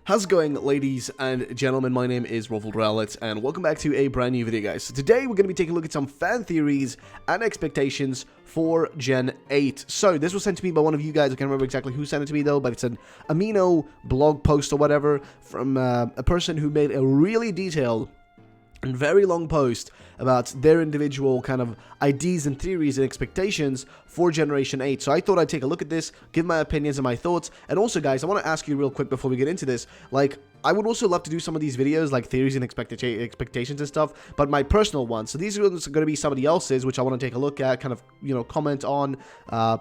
How's it going, ladies and gentlemen? My name is Rollet, and welcome back to a brand new video, guys. So today we're going to be taking a look at some fan theories and expectations for Gen 8. So this was sent to me by one of you guys. I can't remember exactly who sent it to me though, but it's an Amino blog post or whatever from a person who made a really detailed and very long post about their individual kind of ideas and theories and expectations for Generation 8. So I thought I'd take a look at this, give my opinions and my thoughts. And also, guys, I want to ask you real quick before we get into this, like, I would also love to do some of these videos, like theories and expectations and stuff, but my personal ones. So these are going to be somebody else's, which I want to take a look at, kind of, comment on,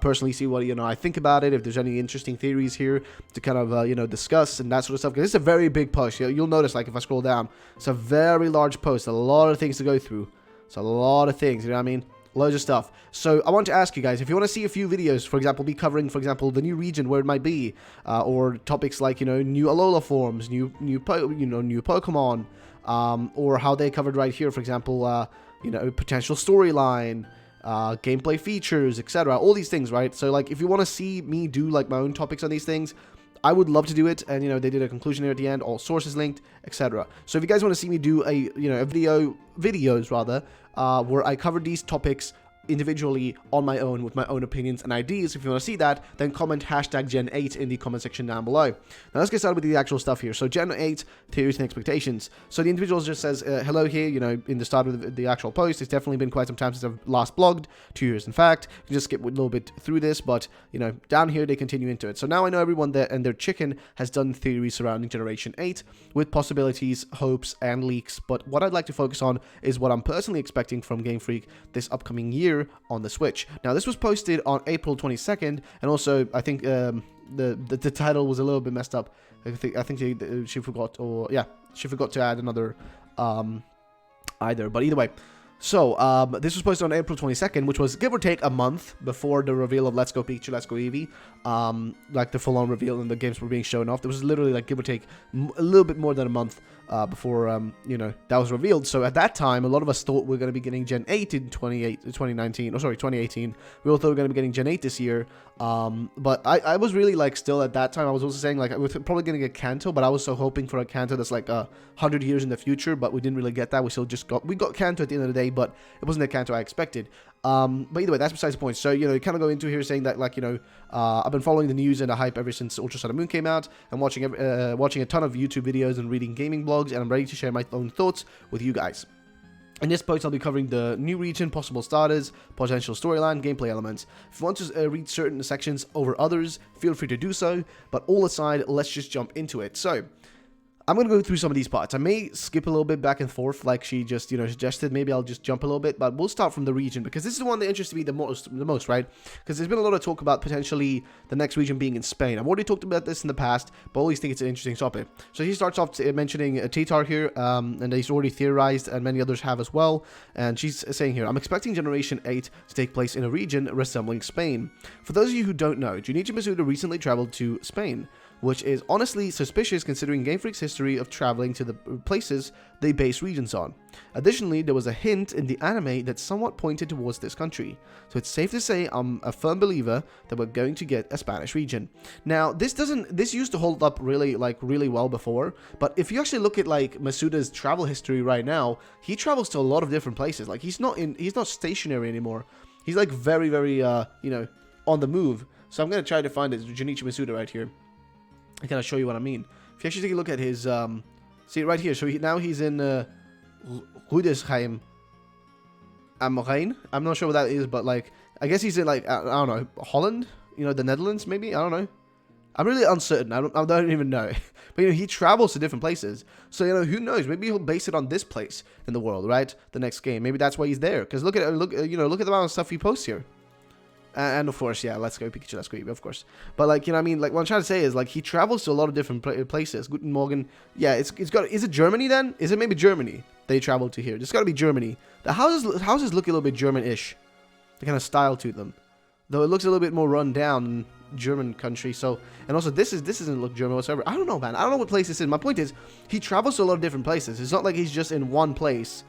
personally see what, I think about it, if there's any interesting theories here to kind of, discuss and that sort of stuff. Because it's a very big post. You'll notice, like, if I scroll down, it's a very large post, a lot of things to go through. It's a lot of things, you know what I mean? Loads of stuff. So I want to ask you guys, if you want to see a few videos, for example, be covering, for example, the new region, where it might be, or topics like, new Alola forms, new Pokemon, or how they covered right here, for example, potential storyline, gameplay features, etc. All these things, right? So, like, if you want to see me do, like, my own topics on these things, I would love to do it, and they did a conclusion here at the end, all sources linked, etc. So if you guys want to see me do a videos rather, where I cover these topics individually on my own with my own opinions and ideas, if you want to see that, then comment hashtag Gen 8 in the comment section down below. Now let's get started with the actual stuff here. So Gen 8 theories and expectations. So the individual just says hello here, in the start of the actual post. It's definitely been quite some time since I've last blogged, 2 years in fact. You can just skip a little bit through this, but down here they continue into it. So now I know everyone there and their chicken has done theories surrounding Generation 8 with possibilities, hopes and leaks, but what I'd like to focus on is what I'm personally expecting from Game Freak this upcoming year on the Switch. Now this was posted on April 22nd, and also I think the title was a little bit messed up. I think she forgot, or yeah, she forgot to add another either, but either way. So, this was posted on April 22nd, which was give or take a month before the reveal of Let's Go Pikachu, Let's Go Eevee. Like the full-on reveal and the games were being shown off. There was literally, like, give or take a little bit more than a month before, that was revealed. So at that time, a lot of us thought we were going to be getting Gen 8 in 2018. We all thought we were going to be getting Gen 8 this year. But I was really, like, still at that time, I was also saying, like, we're probably going to get Kanto, but I was so hoping for a Kanto that's, like, 100 years in the future, but we didn't really get that. We got Kanto at the end of the day, but it wasn't the Kanto I expected. But either way, that's besides the point. So, you kind of go into here saying that, like, I've been following the news and the hype ever since Ultra Sun and Moon came out, and watching a ton of YouTube videos and reading gaming blogs, and I'm ready to share my own thoughts with you guys. In this post, I'll be covering the new region, possible starters, potential storyline, gameplay elements. If you want to read certain sections over others, feel free to do so, but all aside, let's just jump into it. So, I'm going to go through some of these parts. I may skip a little bit back and forth like she just, suggested. Maybe I'll just jump a little bit, but we'll start from the region because this is the one that interests me the most, right? Because there's been a lot of talk about potentially the next region being in Spain. I've already talked about this in the past, but I always think it's an interesting topic. So he starts off mentioning Tatar here, and he's already theorized, and many others have as well. And she's saying here, I'm expecting Generation 8 to take place in a region resembling Spain. For those of you who don't know, Junichi Masuda recently traveled to Spain, which is honestly suspicious considering Game Freak's history of traveling to the places they base regions on. Additionally, there was a hint in the anime that somewhat pointed towards this country, so it's safe to say I'm a firm believer that we're going to get a Spanish region. Now, this used to hold up really well before, but if you actually look at, like, Masuda's travel history right now, he travels to a lot of different places. Like, he's not stationary anymore. He's, like, very, very on the move. So I'm going to try to find it. Junichi Masuda right here. I kind of show you what I mean. If you actually take a look at his, see it right here. So now he's in Rudesheim am Rijn. I'm not sure what that is, but, like, I guess he's in, like, I don't know, Holland, the Netherlands maybe. I don't know. I'm really uncertain. I don't even know. But he travels to different places. So who knows? Maybe he'll base it on this place in the world, right? The next game. Maybe that's why he's there. Because look at the amount of stuff he posts here. And of course, yeah, Let's Go Pikachu, Let's Go Eevee, of course. But, like, what I'm trying to say is, like, he travels to a lot of different places. Guten Morgen. Yeah, is it Germany then? Is it maybe Germany they traveled to here? It's got to be Germany. The houses look a little bit German-ish. The kind of style to them. Though it looks a little bit more run down than German country. So, and also this doesn't look German whatsoever. I don't know, man. I don't know what place this is. My point is, he travels to a lot of different places. It's not like he's just in one place.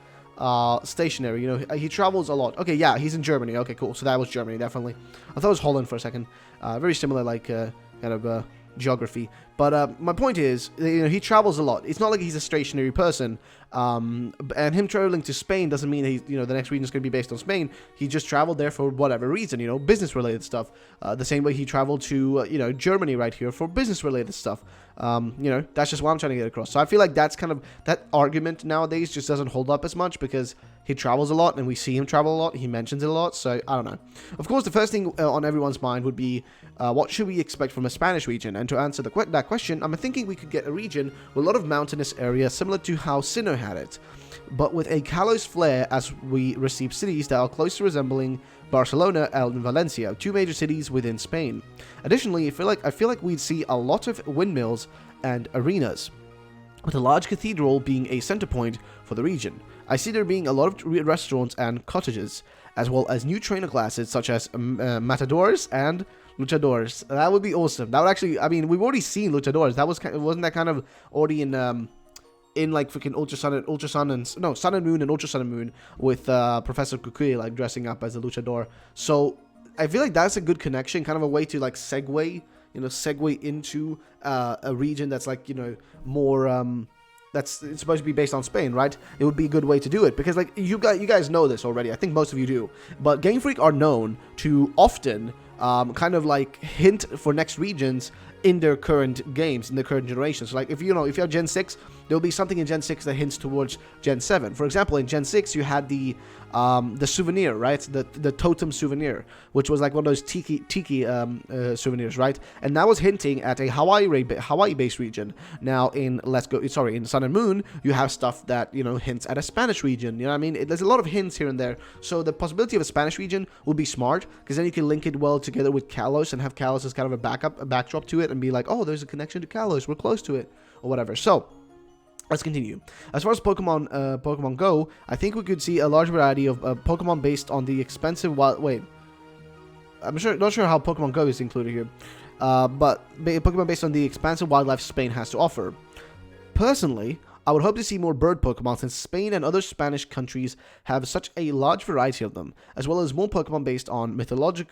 Stationary, he travels a lot. Okay, yeah, he's in Germany. Okay, cool. So that was Germany, definitely. I thought it was Holland for a second. Very similar, like, kind of geography. But my point is, he travels a lot. It's not like he's a stationary person. And him traveling to Spain doesn't mean he's, the next region is going to be based on Spain. He just traveled there for whatever reason, business related stuff. The same way he traveled to, Germany right here for business related stuff. That's just what I'm trying to get across. So I feel like that's kind of, that argument nowadays just doesn't hold up as much because he travels a lot and we see him travel a lot. He mentions it a lot. So I don't know. Of course, the first thing on everyone's mind would be, what should we expect from a Spanish region? And to answer that question, I'm thinking we could get a region with a lot of mountainous areas similar to how Sinnoh had it, but with a Kalos flair as we receive cities that are close to resembling Barcelona and Valencia, two major cities within Spain. Additionally, I feel like we'd see a lot of windmills and arenas, with a large cathedral being a center point for the region. I see there being a lot of restaurants and cottages, as well as new trainer classes such as matadors and luchadors. That would be awesome. That would actually, we've already seen luchadors. Wasn't that kind of already in like freaking Sun and Moon and Ultra Sun and Moon with Professor Kukui like dressing up as a luchador. So I feel like that's a good connection, kind of a way to like segue into a region that's like, more it's supposed to be based on Spain, right? It would be a good way to do it because like you guys know this already. I think most of you do, but Game Freak are known to often kind of like hint for next regions in their current games, in the current generation. So like if you have Gen 6, there'll be something in Gen 6 that hints towards Gen 7. For example, in Gen 6 you had the souvenir, right? The totem souvenir, which was like one of those tiki souvenirs, right? And that was hinting at a Hawaii-based region. Now in in Sun and Moon, you have stuff that hints at a Spanish region. You know what I mean? There's a lot of hints here and there. So the possibility of a Spanish region would be smart because then you can link it well together with Kalos and have Kalos as kind of a backdrop to it and be like, oh, there's a connection to Kalos. We're close to it or whatever. So let's continue. As far as Pokemon Go, I think we could see a large variety of Pokemon based on the expensive wild. Wait, not sure how Pokemon Go is included here, but Pokemon based on the expansive wildlife Spain has to offer. Personally, I would hope to see more bird Pokemon since Spain and other Spanish countries have such a large variety of them, as well as more Pokemon based on mythology,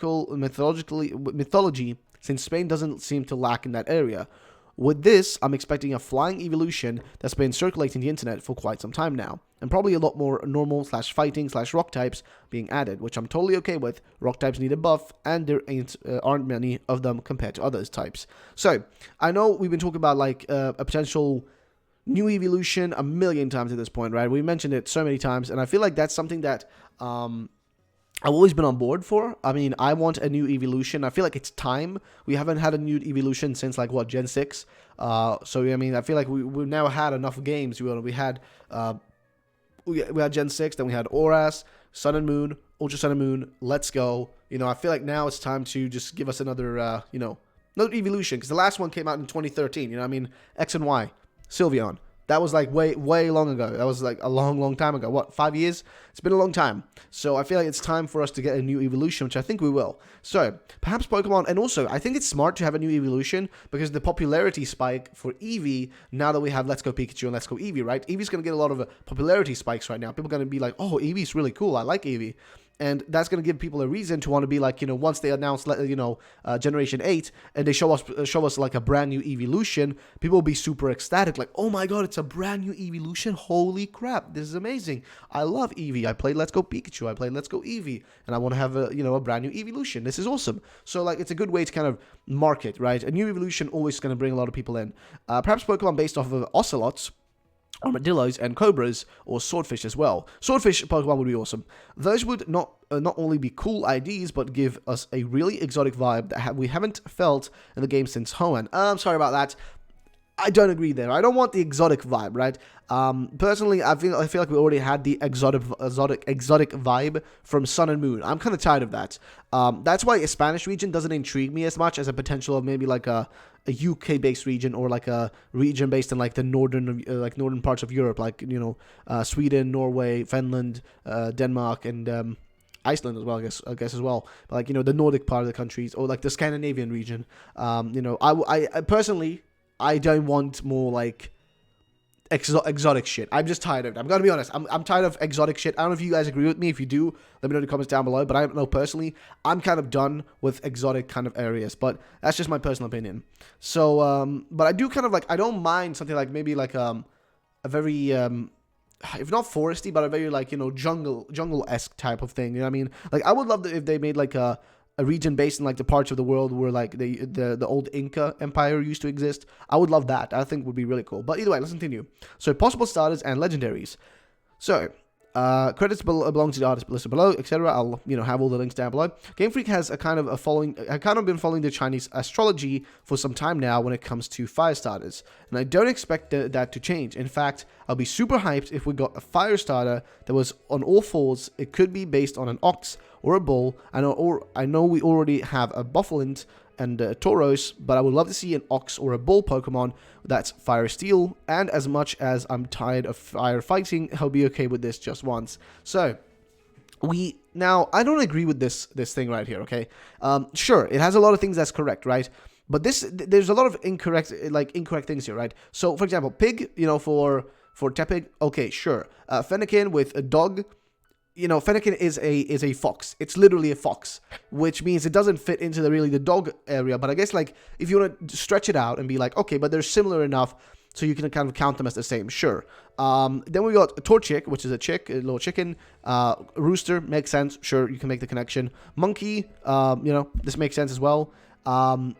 since Spain doesn't seem to lack in that area. With this, I'm expecting a flying evolution that's been circulating the internet for quite some time now, and probably a lot more normal /fighting /rock types being added, which I'm totally okay with. Rock types need a buff, and there aren't many of them compared to other types. So, I know we've been talking about like a potential new evolution a million times at this point, right? We mentioned it so many times, and I feel like that's something that I've always been on board for. I want a new evolution. I feel like it's time. We haven't had a new evolution since like Gen 6. I feel like we've now had enough games. We had Gen 6, then we had Oras, Sun and Moon, Ultra Sun and Moon. Let's go. I feel like now it's time to just give us another another evolution, because the last one came out in 2013. X and Y, Sylveon. That was like way long ago. That was like a long time ago. What, 5 years? It's been a long time. So I feel like it's time for us to get a new evolution, which I think we will. So perhaps Pokemon, and also I think it's smart to have a new evolution because the popularity spike for Eevee, now that we have Let's Go Pikachu and Let's Go Eevee, right? Eevee's going to get a lot of popularity spikes right now. People are going to be like, oh, Eevee's really cool. I like Eevee. And that's going to give people a reason to want to be like, once they announce, Generation 8, and they show us like a brand new Eeveelution, people will be super ecstatic. Like, oh my god, it's a brand new Eeveelution. Holy crap, this is amazing. I love Eevee. I played Let's Go Pikachu. I played Let's Go Eevee. And I want to have a brand new Eeveelution. This is awesome. So, like, it's a good way to kind of market, right? A new evolution always going to bring a lot of people in. Perhaps Pokemon based off of Ocelots, armadillos, and cobras, or swordfish as well. Swordfish Pokemon would be awesome. Those would not only be cool IDs, but give us a really exotic vibe that we haven't felt in the game since Hoenn. I'm sorry about that. I don't agree there. I don't want the exotic vibe, right? Personally, I feel like we already had the exotic vibe from Sun and Moon. I'm kind of tired of that. That's why a Spanish region doesn't intrigue me as much as a potential of maybe like a UK-based region, or like a region based in like the northern parts of Europe, like Sweden, Norway, Finland, Denmark, and Iceland as well, I guess as well. But like the Nordic part of the countries, or like the Scandinavian region. I personally, I don't want more like exotic shit. I'm just tired of it. I'm gonna be honest. I'm tired of exotic shit. I don't know if you guys agree with me. If you do, let me know in the comments down below. But I don't know personally. I'm kind of done with exotic kind of areas. But that's just my personal opinion. So, but I do kind of like, I don't mind something like maybe like a very if not foresty, but a very like, you know, jungle-esque type of thing. You know what I mean? Like, I would love if they made like a region based in like the parts of the world where like the old Inca Empire used to exist. I would love that. I think would be really cool. But either way, let's continue. So possible starters and legendaries. So credits belong to the artist listed below, etc. I'll, you know, have all the links down below. Game Freak has a kind of been following the Chinese astrology for some time now when it comes to fire starters, and I don't expect that to change. In fact, I'll be super hyped if we got a fire starter that was on all fours. It could be based on an ox or a bull. I know we already have a Buffalint and Tauros, but I would love to see an ox or a bull Pokemon that's fire steel. And as much as I'm tired of firefighting, I'll be okay with this just once. So now I don't agree with this thing right here. Okay, sure, it has a lot of things that's correct, right? But there's a lot of incorrect things here, right? So for example, pig, you know, for Tepig, okay, sure. Fennekin with a dog. You know, Fennekin is a fox. It's literally a fox, which means it doesn't fit into the dog area. But I guess like if you want to stretch it out and be like, okay, but they're similar enough, so you can kind of count them as the same. Sure. Then we got Torchic, which is a little chicken. Rooster makes sense. Sure, you can make the connection. Monkey, you know, this makes sense as well.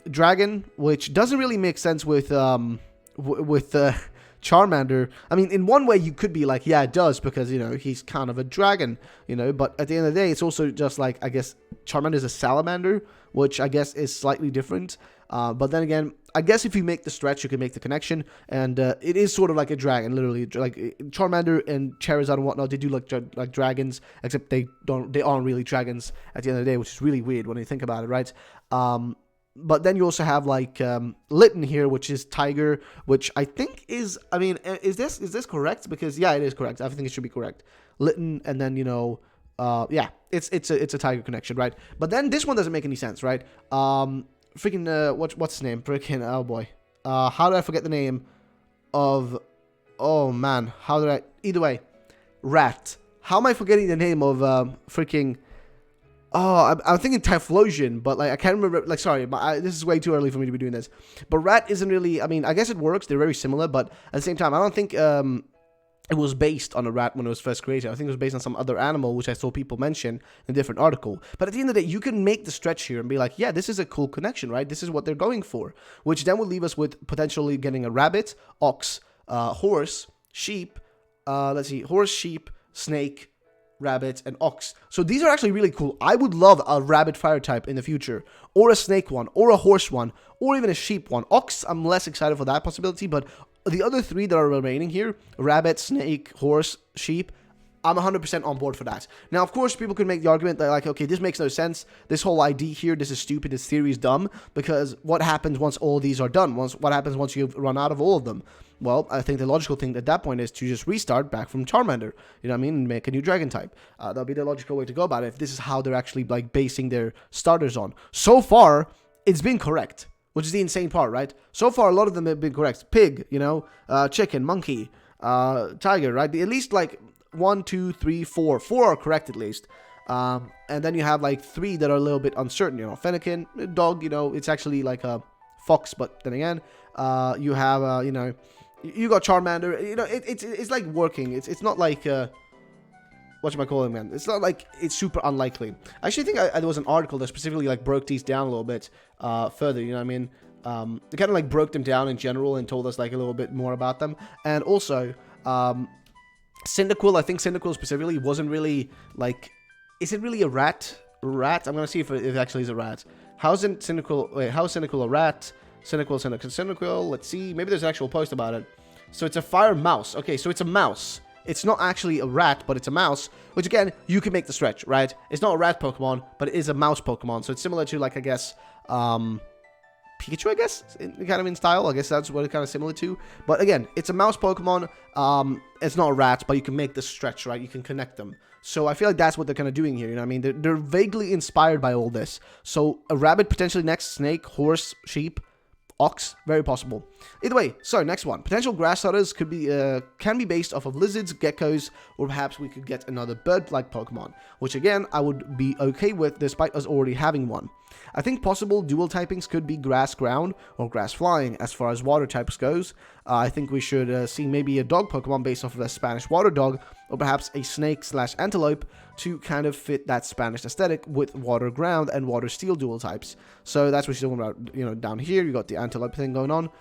Dragon, which doesn't really make sense with Charmander. I mean, in one way you could be like, yeah, it does, because, you know, he's kind of a dragon, you know, but at the end of the day, it's also just like, I guess Charmander is a salamander, which I guess is slightly different. But then again, I guess if you make the stretch, you can make the connection, and it is sort of like a dragon, literally. Like Charmander and Charizard and whatnot, they do look like dragons, except they aren't really dragons at the end of the day, which is really weird when you think about it, right? But then you also have like Litten here, which is tiger, which I think is, I mean, is this correct? Because yeah, it is correct. I think it should be correct. Litten, and then, you know, yeah, it's a tiger connection, right? But then this one doesn't make any sense, right? Freaking what's his name? Freaking, oh boy, how did I forget the name of? Oh man, how did I? Either way, Rat. How am I forgetting the name of freaking? Oh, I'm thinking Typhlosion, but like I can't remember. Like, sorry, this is way too early for me to be doing this. But Rat isn't really. I mean, I guess it works. They're very similar, but at the same time, I don't think it was based on a rat when it was first created. I think it was based on some other animal, which I saw people mention in a different article. But at the end of the day, you can make the stretch here and be like, yeah, this is a cool connection, right? This is what they're going for, which then would leave us with potentially getting a rabbit, ox, horse, sheep. Let's see, horse, sheep, snake, rabbit, and ox. So these are actually really cool. I would love a rabbit fire type in the future, or a snake one, or a horse one, or even a sheep one. Ox, I'm less excited for that possibility, but the other three that are remaining here, rabbit, snake, horse, sheep, I'm 100% on board for that. Now, of course, people could make the argument that, like, okay, this makes no sense. This whole ID here, this is stupid. This theory is dumb, because what happens once all these are done? What happens once you've run out of all of them? Well, I think the logical thing at that point is to just restart back from Charmander, you know what I mean, and make a new dragon type. That'll be the logical way to go about it if this is how they're actually, like, basing their starters on. So far, it's been correct, which is the insane part, right? So far, a lot of them have been correct. Pig, you know, chicken, monkey, tiger, right? At least, like, 1, 2, 3, 4. 4 are correct, at least. And then you have, like, 3 that are a little bit uncertain, you know. Fennekin, dog, you know, it's actually like a fox, but then again, you have, you know, you got Charmander, you know, it's like working. It's not like, whatchamacallit, man. It's not like it's super unlikely. I actually think there was an article that specifically, like, broke these down a little bit further, you know what I mean? They kind of, like, broke them down in general and told us, like, a little bit more about them. And also, Cyndaquil, I think Cyndaquil specifically wasn't really, like, is it really a rat? Rat? I'm gonna see if it actually is a rat. How is Cyndaquil a rat? Cyndaquil, let's see. Maybe there's an actual post about it. So it's a fire mouse. Okay, so it's a mouse. It's not actually a rat, but it's a mouse, which, again, you can make the stretch, right? It's not a rat Pokemon, but it is a mouse Pokemon. So it's similar to, like, I guess, Pikachu, I guess, kind of in style. I guess that's what it's kind of similar to. But again, it's a mouse Pokemon. It's not a rat, but you can make the stretch, right? You can connect them. So I feel like that's what they're kind of doing here. You know what I mean? They're vaguely inspired by all this. So a rabbit potentially next, snake, horse, sheep, Ox, very possible. Either way, so next one. Potential grass starters can be based off of lizards, geckos, or perhaps we could get another bird-like Pokemon, which again, I would be okay with despite us already having one. I think possible dual typings could be grass ground or grass flying as far as water types goes. I think we should see maybe a dog Pokemon based off of a Spanish water dog, or perhaps a snake/antelope to kind of fit that Spanish aesthetic with water ground and water steel dual types. So that's what she's talking about, down here. You got the antelope thing going on.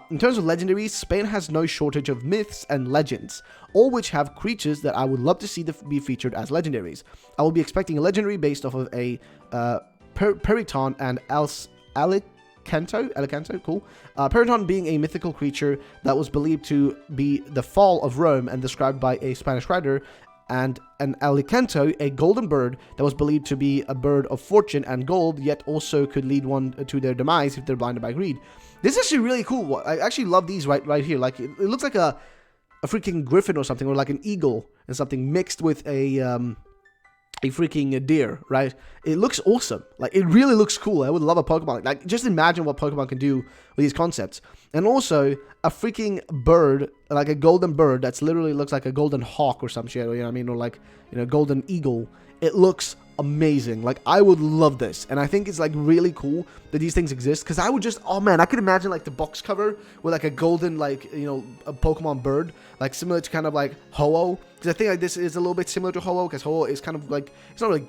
In terms of legendaries, Spain has no shortage of myths and legends, all which have creatures that I would love to see be featured as legendaries. I will be expecting a legendary based off of a Periton and Alicanto, cool. Periton being a mythical creature that was believed to be the fall of Rome and described by a Spanish writer, and an Alicanto, a golden bird that was believed to be a bird of fortune and gold, yet also could lead one to their demise if they're blinded by greed. This is actually really cool. I actually love these right here. Like, it looks like a freaking griffin or something, or like an eagle and something mixed with a freaking deer, right? It looks awesome. Like, it really looks cool. I would love a Pokemon. Like, just imagine what Pokemon can do with these concepts. And also, a freaking bird, like a golden bird that's literally looks like a golden hawk or some shit, you know what I mean? Or like, golden eagle. It looks amazing. Like, I would love this. And I think it's like really cool that these things exist, because I would just, oh man, I could imagine like the box cover with like a golden, like, a Pokemon bird, like similar to kind of like Ho-Oh, because I think like this is a little bit similar to Ho-Oh, because Ho-Oh is kind of like, it's not really,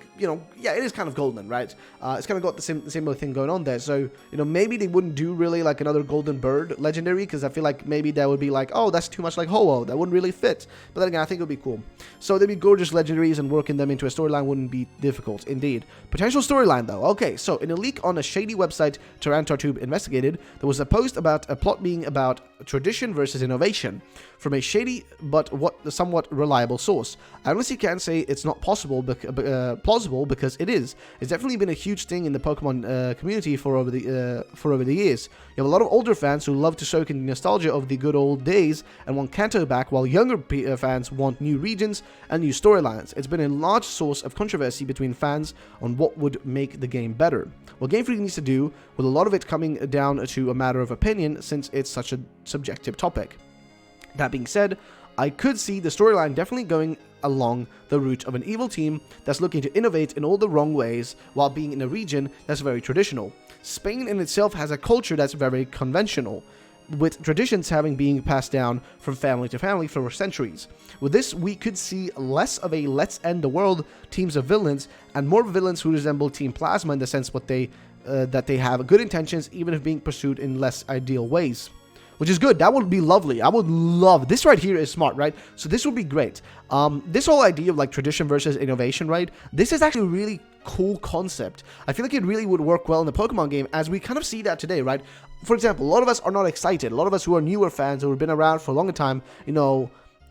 yeah, it is kind of golden, right? It's kind of got the similar thing going on there. So, maybe they wouldn't do really like another golden bird legendary, because I feel like maybe that would be like, oh, that's too much like Ho-Oh, that wouldn't really fit. But then again, I think it would be cool. So they'd be gorgeous legendaries, and working them into a storyline wouldn't be difficult, indeed. Potential storyline though. Okay, so in a leak on a shady website TarantarTube investigated, there was a post about a plot being about tradition versus innovation from a shady but somewhat reliable source. I honestly can't say it's not plausible because it is. It's definitely been a huge thing in the Pokemon community for over the years. You have a lot of older fans who love to soak in the nostalgia of the good old days and want Kanto back, while younger fans want new regions and new storylines. It's been a large source of controversy between fans on what would make the game better. What Game Freak needs to do, with a lot of it coming down to a matter of opinion, since it's such a subjective topic. That being said, I could see the storyline definitely going along the route of an evil team that's looking to innovate in all the wrong ways while being in a region that's very traditional. Spain in itself has a culture that's very conventional, with traditions having been passed down from family to family for centuries. With this, we could see less of a let's end the world teams of villains, and more villains who resemble Team Plasma in the sense that they have good intentions, even if being pursued in less ideal ways. Which is good. That would be lovely. I would love this. Right here is smart, right? So this would be great. This whole idea of like tradition versus innovation, right? This is actually a really cool concept. I feel like it really would work well in the Pokemon game, as we kind of see that today, right? For example, a lot of us are not excited. A lot of us who are newer fans, who have been around for a longer time,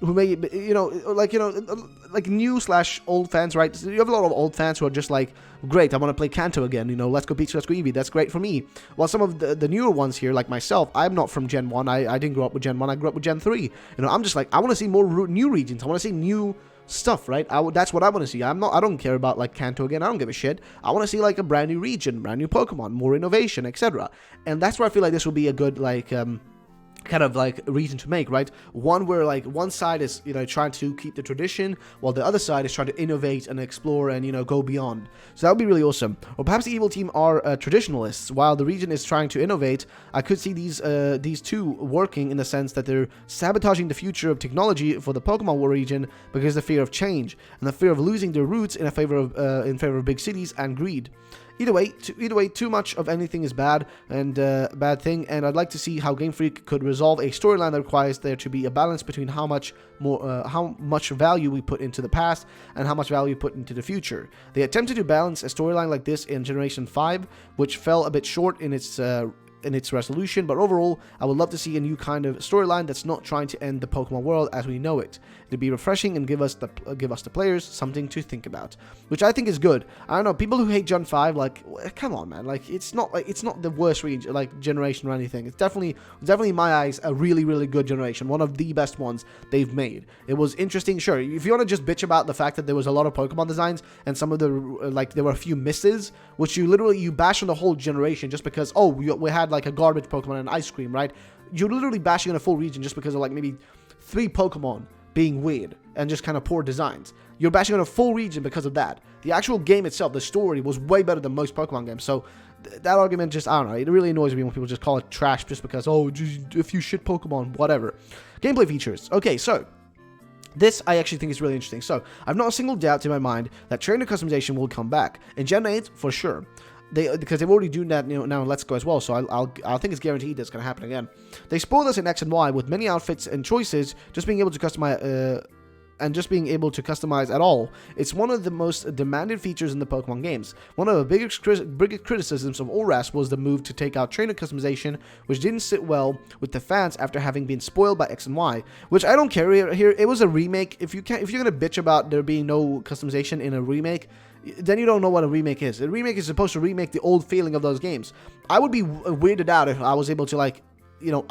who may, like new/old fans, right? So you have a lot of old fans who are just like, great, I want to play Kanto again, let's go Peach, let's go Eevee, that's great for me. While some of the newer ones here, like myself, I'm not from Gen 1, I didn't grow up with Gen 1, I grew up with Gen 3. I'm just like, I want to see more new regions, I want to see new stuff, right? That's what I want to see. I don't care about like Kanto again, I don't give a shit. I want to see like a brand new region, brand new Pokemon, more innovation, etc. And that's where I feel like this will be a good like kind of like reason to make, right? One where like one side is trying to keep the tradition, while the other side is trying to innovate and explore and go beyond. So that would be really awesome. Or perhaps the evil team are traditionalists, while the region is trying to innovate. I could see these two working in the sense that they're sabotaging the future of technology for the Pokemon War region because of the fear of change and the fear of losing their roots in favor of big cities and greed. Either way, too much of anything is bad and bad thing, and I'd like to see how Game Freak could resolve a storyline that requires there to be a balance between how much value we put into the past and how much value we put into the future. They attempted to balance a storyline like this in Generation 5, which fell a bit short in its resolution, but overall, I would love to see a new kind of storyline that's not trying to end the Pokemon world as we know it. It'd be refreshing and give us the players something to think about, which I think is good. I don't know, people who hate Gen 5, like, come on, man, like it's not the worst generation or anything. It's definitely in my eyes a really, really good generation, one of the best ones they've made. It was interesting, sure. If you want to just bitch about the fact that there was a lot of Pokemon designs and some of the there were a few misses, which you bash on the whole generation just because we had like a garbage Pokemon and ice cream, right? You're literally bashing on a full region just because of like maybe 3 Pokemon being weird and just kind of poor designs. You're bashing on a full region because of that. The actual game itself, the story, was way better than most Pokemon games. So that argument just, I don't know, it really annoys me when people just call it trash just because, oh, just a few shit Pokemon, whatever. Gameplay features. Okay, so this I actually think is really interesting. So I've not a single doubt in my mind that trainer customization will come back in Gen 8 for sure. Because they've already doing that, now in Let's Go as well, so I think it's guaranteed that's going to happen again. They spoiled us in X and Y with many outfits and choices, just being able to customize at all. It's one of the most demanded features in the Pokemon games. One of the biggest criticisms of ORAS was the move to take out trainer customization, which didn't sit well with the fans after having been spoiled by X and Y, which I don't care here. It was a remake. If you're going to bitch about there being no customization in a remake, then you don't know what a remake is. A remake is supposed to remake the old feeling of those games. I would be weirded out if I was able to, like,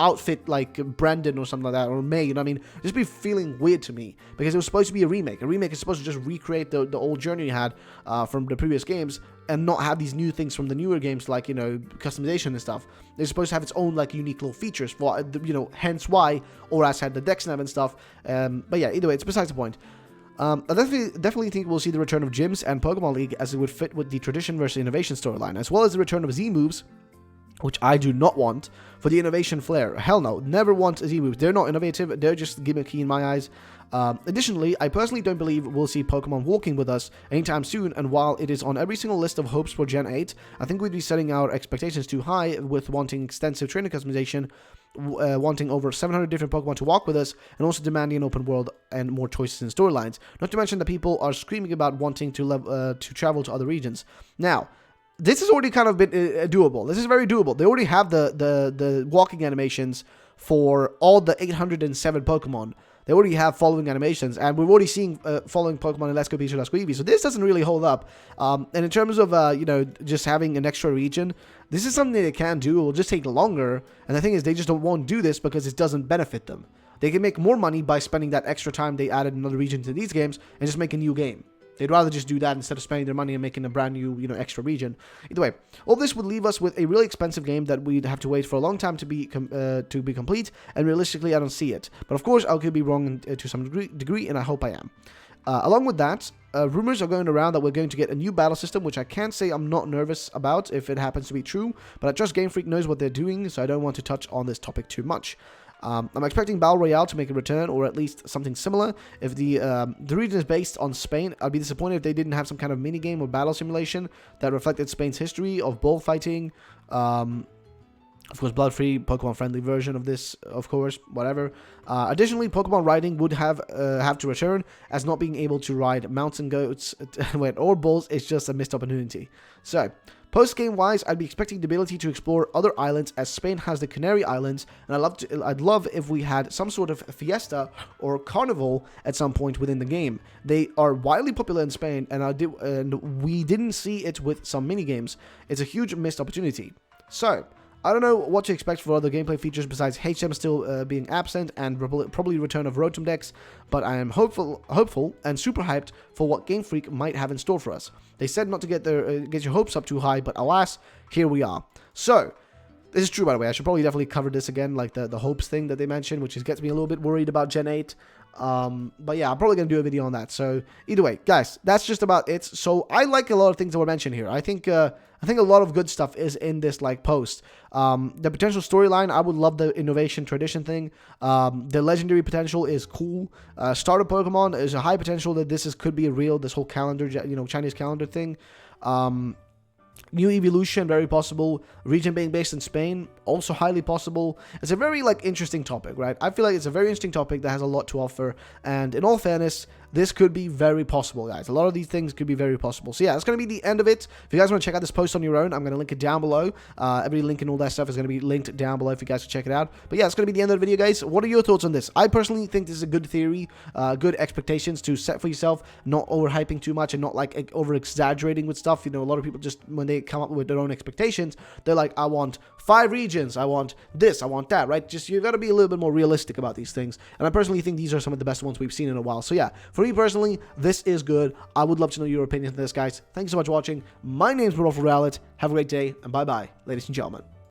outfit like Brandon or something like that, or May, you know what I mean? Just be feeling weird to me, because it was supposed to be a remake. A remake is supposed to just recreate the old journey you had from the previous games, and not have these new things from the newer games, like, customization and stuff. It's supposed to have its own, like, unique little features, for, hence why ORAS had the deck snap and stuff. But yeah, either way, it's besides the point. I definitely think we'll see the return of gyms and Pokemon League, as it would fit with the tradition versus innovation storyline, as well as the return of Z moves, which I do not want, for the innovation flair. Hell no, never want Z moves. They're not innovative, they're just gimmicky in my eyes. Additionally, I personally don't believe we'll see Pokemon walking with us anytime soon, and while it is on every single list of hopes for Gen 8, I think we'd be setting our expectations too high with wanting extensive trainer customization, wanting over 700 different Pokemon to walk with us, and also demanding an open world and more choices in storylines. Not to mention that people are screaming about wanting to travel to other regions. Now, this has already kind of been doable. This is very doable. They already have the walking animations for all the 807 Pokemon. They already have following animations, and we've already seen following Pokemon in Let's Go Pikachu, Let's Go Eevee. So this doesn't really hold up. And in terms of just having an extra region, this is something they can do. It will just take longer. And the thing is, they just won't do this because it doesn't benefit them. They can make more money by spending that extra time they added another region to these games and just make a new game. They'd rather just do that instead of spending their money and making a brand new, extra region. Either way, all this would leave us with a really expensive game that we'd have to wait for a long time to be complete, and realistically, I don't see it. But of course, I could be wrong to some degree, and I hope I am. Along with that, rumors are going around that we're going to get a new battle system, which I can't say I'm not nervous about if it happens to be true, but I trust Game Freak knows what they're doing, so I don't want to touch on this topic too much. I'm expecting Battle Royale to make a return, or at least something similar. If the region is based on Spain, I'd be disappointed if they didn't have some kind of minigame or battle simulation that reflected Spain's history of bullfighting. Of course, blood-free, Pokemon-friendly version of this, of course, whatever. Additionally, Pokemon riding would have to return, as not being able to ride mountain goats or bulls is just a missed opportunity. So, post-game wise, I'd be expecting the ability to explore other islands, as Spain has the Canary Islands, and I'd love if we had some sort of fiesta or carnival at some point within the game. They are widely popular in Spain, and we didn't see it with some minigames. It's a huge missed opportunity. So, I don't know what to expect for other gameplay features besides HM still being absent and probably return of Rotom decks, but I am hopeful and super hyped for what Game Freak might have in store for us. They said not to get your hopes up too high, but alas, here we are. So, this is true, by the way. I should probably definitely cover this again, like the hopes thing that they mentioned, which gets me a little bit worried about Gen 8. But yeah, I'm probably going to do a video on that. So, either way, guys, that's just about it. So, I like a lot of things that were mentioned here. I think a lot of good stuff is in this, post. The potential storyline, I would love the innovation tradition thing. The legendary potential is cool. Starter Pokemon is a high potential that could be real, this whole calendar, Chinese calendar thing. New Eeveelution, very possible. Region being based in Spain, also highly possible. It's a very, interesting topic, right? I feel like it's a very interesting topic that has a lot to offer. And in all fairness, this could be very possible, guys. A lot of these things could be very possible. So yeah, that's going to be the end of it. If you guys want to check out this post on your own, I'm going to link it down below. Every link and all that stuff is going to be linked down below if you guys can check it out. But yeah, it's going to be the end of the video, guys. What are your thoughts on this? I personally think this is a good theory, good expectations to set for yourself, not overhyping too much and not over-exaggerating with stuff. A lot of people just, when they come up with their own expectations, they're like, I want 5 regions, I want this, I want that, right? Just, you got to be a little bit more realistic about these things. And I personally think these are some of the best ones we've seen in a while. So yeah, for me personally, this is good. I would love to know your opinions on this, guys. Thank you so much for watching. My name's Rodolfo Rowlett. Have a great day, and bye-bye, ladies and gentlemen.